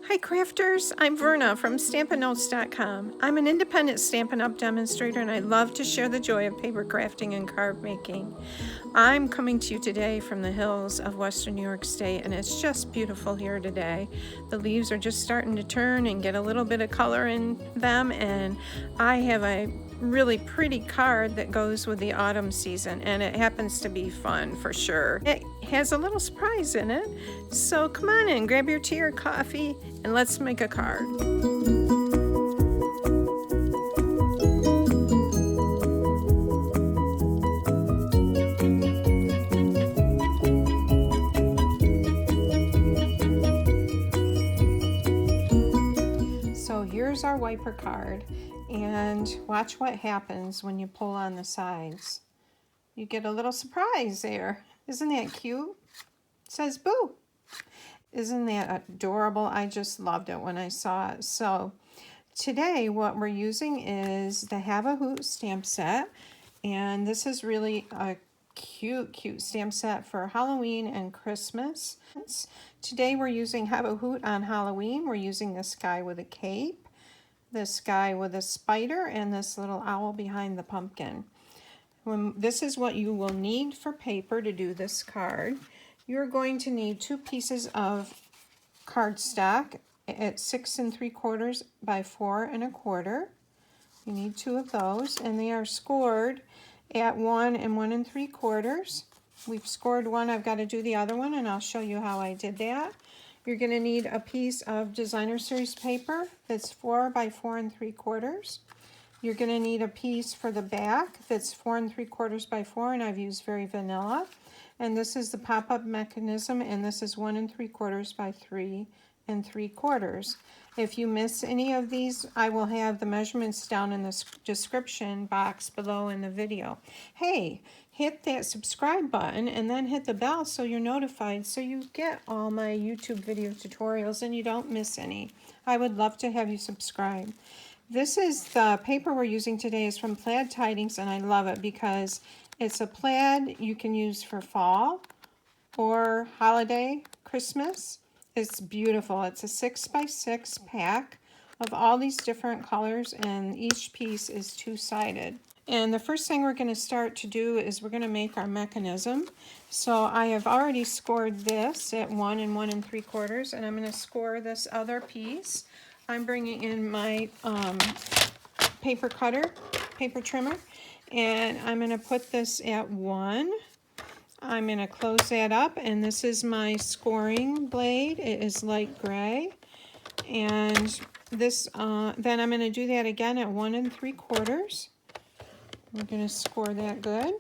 Hi crafters, I'm Verna from StampinNotes.com. I'm an independent Stampin' Up! Demonstrator and I love to share the joy of paper crafting and card making. I'm coming to you today from the hills of Western New York State and it's just beautiful here today. The leaves are just starting to turn and get a little bit of color in them, and I have a really pretty card that goes with the autumn season, and it happens to be fun for sure. It has a little surprise in it, so come on in, grab your tea or coffee and let's make a card. So here's our wiper card, and watch what happens when you pull on the sides. You get a little surprise there. Isn't that cute? It says boo. Isn't that adorable? I just loved it when I saw it. So today what we're using is the Peek-a-Hoot stamp set, and this is really a cute stamp set for Halloween and Christmas. Today we're using Peek-a-Hoot on Halloween. We're using this guy with a cape, this guy with a spider, and this little owl behind the pumpkin. This is what you will need for paper to do this card. You're going to need 2 pieces of cardstock at 6 3/4 by 4 1/4. You need 2 of those, and they are scored at 1 and 1 3/4. We've scored one. I've got to do the other one, and I'll show you how I did that. You're going to need a piece of designer series paper that's 4 by 4 3/4. You're going to need a piece for the back that's 4 3/4 by 4, and I've used very vanilla. And this is the pop-up mechanism, and this is 1 3/4 by 3 3/4. If you miss any of these, I will have the measurements down in the description box below in the video. Hey, hit that subscribe button and then hit the bell so you're notified, so you get all my YouTube video tutorials and you don't miss any. I would love to have you subscribe. This is the paper we're using today is from Plaid Tidings, and I love it because it's a plaid you can use for fall or holiday, Christmas. It's beautiful. It's a 6 by 6 pack of all these different colors, and each piece is 2-sided. And the first thing we're going to start to do is we're going to make our mechanism. So I have already scored this at 1 and 1 3/4, and I'm going to score this other piece. I'm bringing in my paper cutter, paper trimmer, and I'm going to put this at 1. I'm going to close that up, and this is my scoring blade. It is light gray, and this then I'm going to do that again at 1 3/4. We're going to score that good.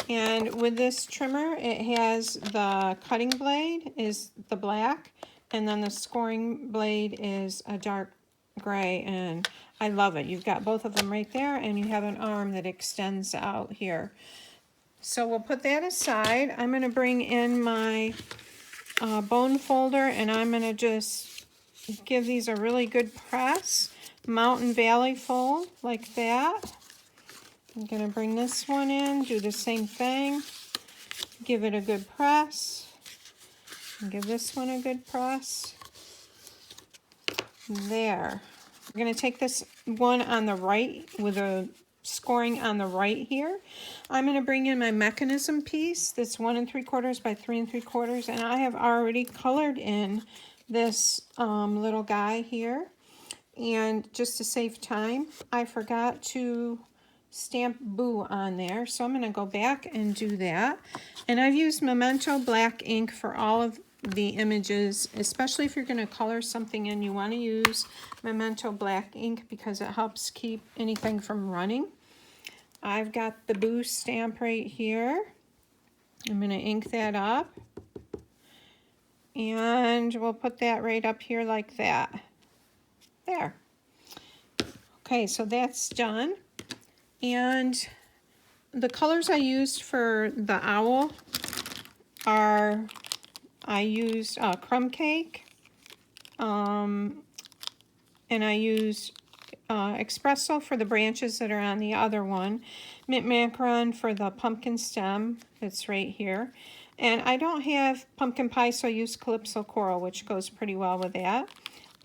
And with this trimmer, it has the cutting blade is the black, and then the scoring blade is a dark gray, and I love it. You've got both of them right there, and you have an arm that extends out here. So we'll put that aside. I'm going to bring in my bone folder, and I'm going to just give these a really good press. Mountain Valley fold, like that. I'm going to bring this one in, do the same thing. Give it a good press. And give this one a good press. There. We're going to take this one on the right with a scoring on the right here. I'm going to bring in my mechanism piece that's 1 3/4 by 3 3/4, and I have already colored in this little guy here. And just to save time, I forgot to stamp boo on there, so I'm going to go back and do that. And I've used Memento black ink for all of the images, especially if you're going to color something in. You want to use Memento black ink because it helps keep anything from running. I've got the boo stamp right here. I'm going to ink that up, and we'll put that right up here like that. There. Okay, so that's done. And the colors I used for the owl are, I used crumb cake, and I used espresso for the branches that are on the other one, mint macaron for the pumpkin stem that's right here, and I don't have pumpkin pie, so I use Calypso Coral, which goes pretty well with that.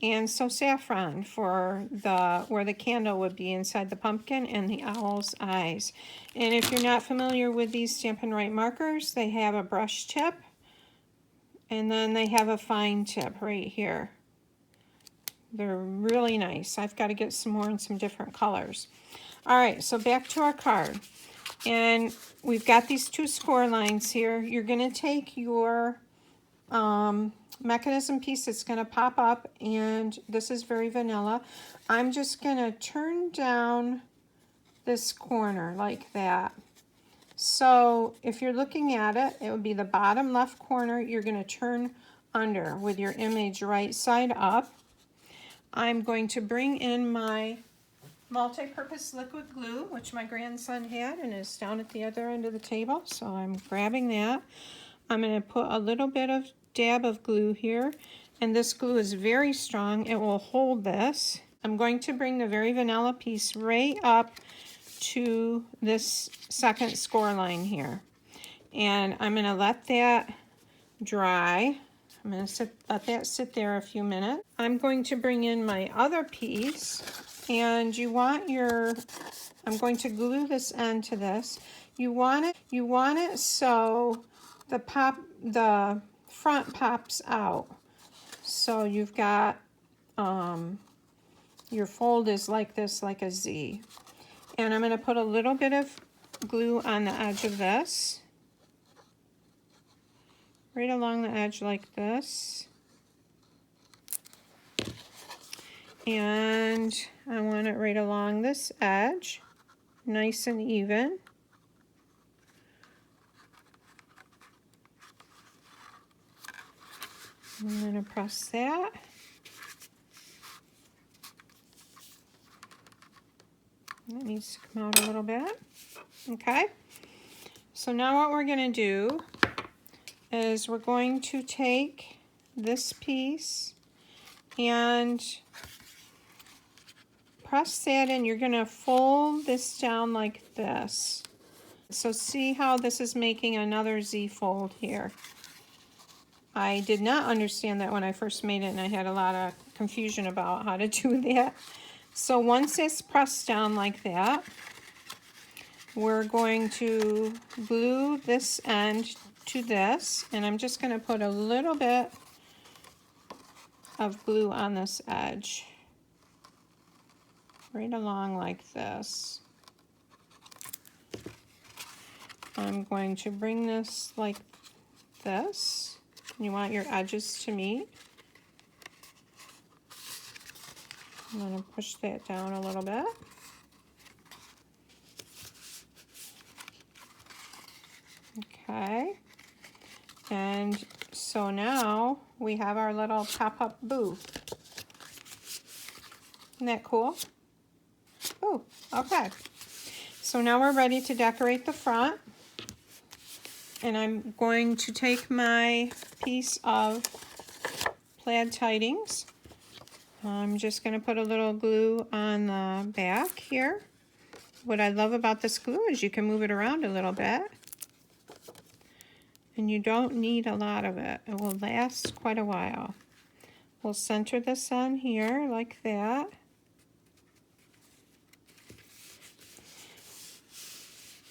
And so saffron for where the candle would be inside the pumpkin and the owl's eyes. And if you're not familiar with these Stampin' Write markers, they have a brush tip and then they have a fine tip right here. They're really nice. I've got to get some more in some different colors. All right, so back to our card. And we've got these 2 score lines here. You're going to take your mechanism piece that's going to pop up, and this is very vanilla. I'm just going to turn down this corner like that. So if you're looking at it, it would be the bottom left corner. You're going to turn under with your image right side up. I'm going to bring in my multi-purpose liquid glue, which my grandson had and is down at the other end of the table. So I'm grabbing that. I'm going to put a little bit of dab of glue here, and this glue is very strong. It will hold this. I'm going to bring the very vanilla piece right up to this second score line here, and I'm going to let that dry. I'm going to let that sit there a few minutes. I'm going to bring in my other piece, and you want your, I'm going to glue this end to this. You want it so the front pops out. So you've got your fold is like this, like a Z. And I'm going to put a little bit of glue on the edge of this, right along the edge like this. And I want it right along this edge, nice and even. I'm going to press that. That needs to come out a little bit. Okay. So now what we're going to do is we're going to take this piece and press that in. You're going to fold this down like this. So see how this is making another Z fold here. I did not understand that when I first made it, and I had a lot of confusion about how to do that. So once it's pressed down like that, we're going to glue this end to this, and I'm just going to put a little bit of glue on this edge, right along like this. I'm going to bring this like this. You want your edges to meet. I'm going to push that down a little bit. Okay. And so now we have our little pop-up boo. Isn't that cool? Oh, okay. So now we're ready to decorate the front. And I'm going to take my piece of Plaid Tidings. I'm just going to put a little glue on the back here. What I love about this glue is you can move it around a little bit. And you don't need a lot of it. It will last quite a while. We'll center this on here like that.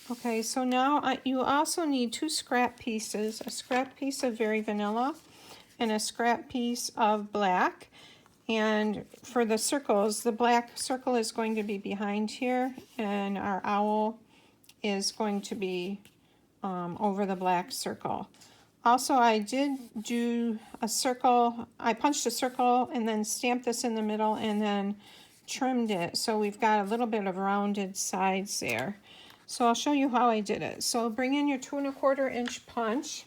Okay, so now you also need 2 scrap pieces, a scrap piece of Very Vanilla and a scrap piece of black. And for the circles, the black circle is going to be behind here, and our owl is going to be over the black circle. Also, I did do a circle. I punched a circle and then stamped this in the middle and then trimmed it. So we've got a little bit of rounded sides there. So I'll show you how I did it. So bring in your 2 1/4 inch punch,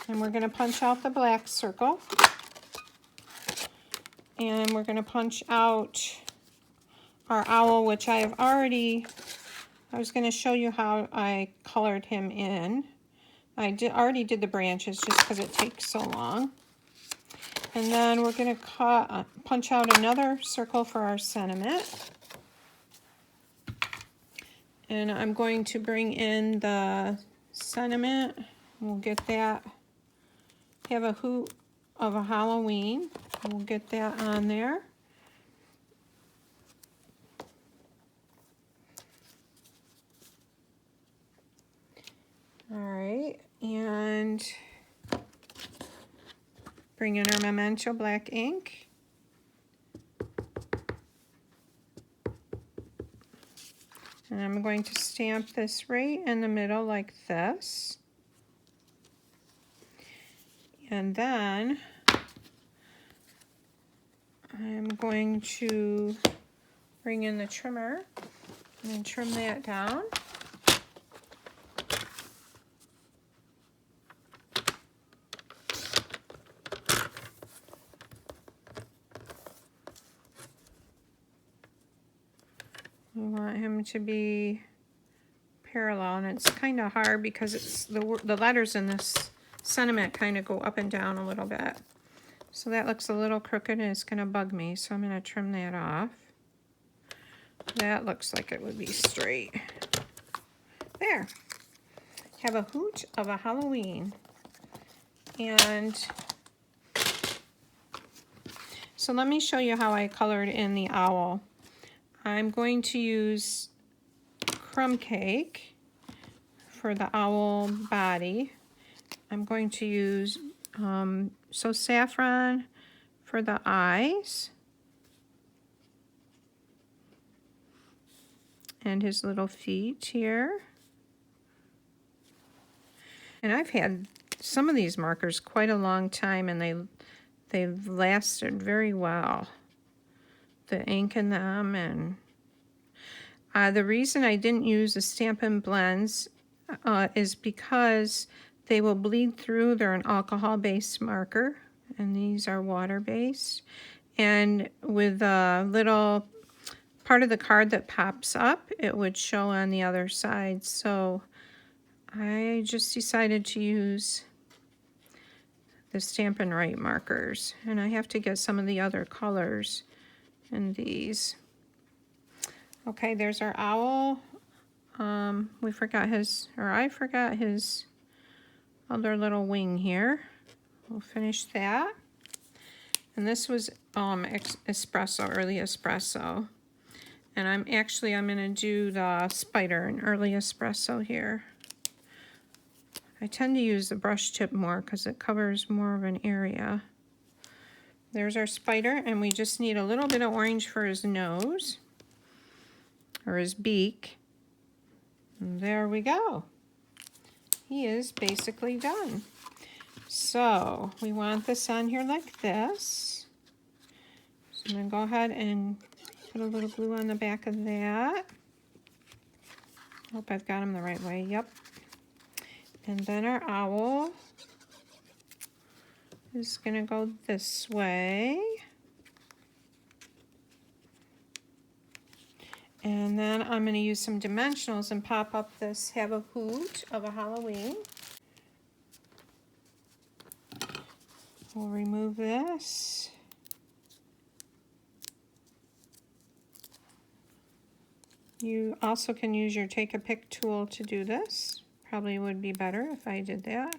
and we're going to punch out the black circle. And we're going to punch out our owl, which I have already, I was going to show you how I colored him in. I already did the branches just because it takes so long. And then we're going to punch out another circle for our sentiment. And I'm going to bring in the sentiment. We'll get that. Have a hoot of a Halloween. We'll get that on there. All right, and bring in our Memento black ink. And I'm going to stamp this right in the middle like this. And then I'm going to bring in the trimmer and trim that down. We want him to be parallel, and it's kind of hard because it's the letters in this sentiment kind of go up and down a little bit. So that looks a little crooked and it's going to bug me, so I'm going to trim that off. That looks like it would be straight. There. Have a hoot of a Halloween. And so let me show you how I colored in the owl. I'm going to use crumb cake for the owl body. I'm going to use so saffron for the eyes and his little feet here. And I've had some of these markers quite a long time, and they've lasted very well. The ink in them, and the reason I didn't use the Stampin' Blends is because they will bleed through. They're an alcohol-based marker, and these are water-based. And with a little part of the card that pops up, it would show on the other side. So I just decided to use the Stampin' Write markers, and I have to get some of the other colors in these. Okay, there's our owl. I forgot his other little wing here. We'll finish that. And this was espresso, early espresso. And I'm gonna do the spider in early espresso here. I tend to use the brush tip more because it covers more of an area. There's our spider, and we just need a little bit of orange for his nose, or his beak. And there we go. He is basically done. So we want this on here like this. So I'm gonna go ahead and put a little glue on the back of that. Hope I've got him the right way, yep. And then our owl is gonna go this way. And then I'm gonna use some dimensionals and pop up this Have a Hoot of a Halloween. We'll remove this. You also can use your Take a Pick tool to do this. Probably would be better if I did that.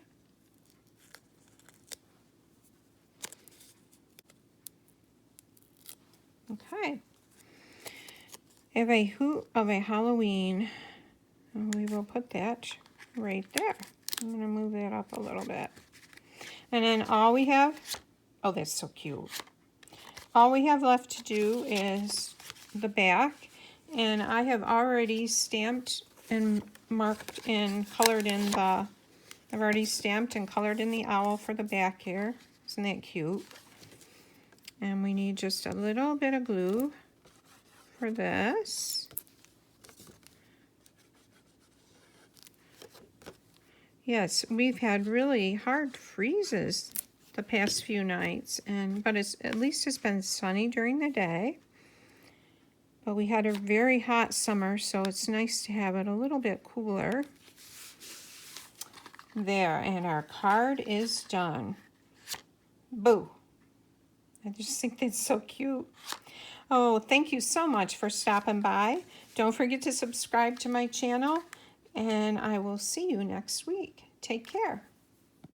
Okay. Have a Hoot of a Halloween. And we will put that right there. I'm going to move that up a little bit. And then all we have, oh, that's so cute. All we have left to do is the back. And I have already stamped and marked and colored in I've already stamped and colored in the owl for the back here. Isn't that cute? And we need just a little bit of glue for this. Yes, we've had really hard freezes the past few nights, but at least it's been sunny during the day. But we had a very hot summer, so it's nice to have it a little bit cooler. There, and our card is done. Boo! I just think that's so cute. Oh, thank you so much for stopping by. Don't forget to subscribe to my channel, and I will see you next week. Take care.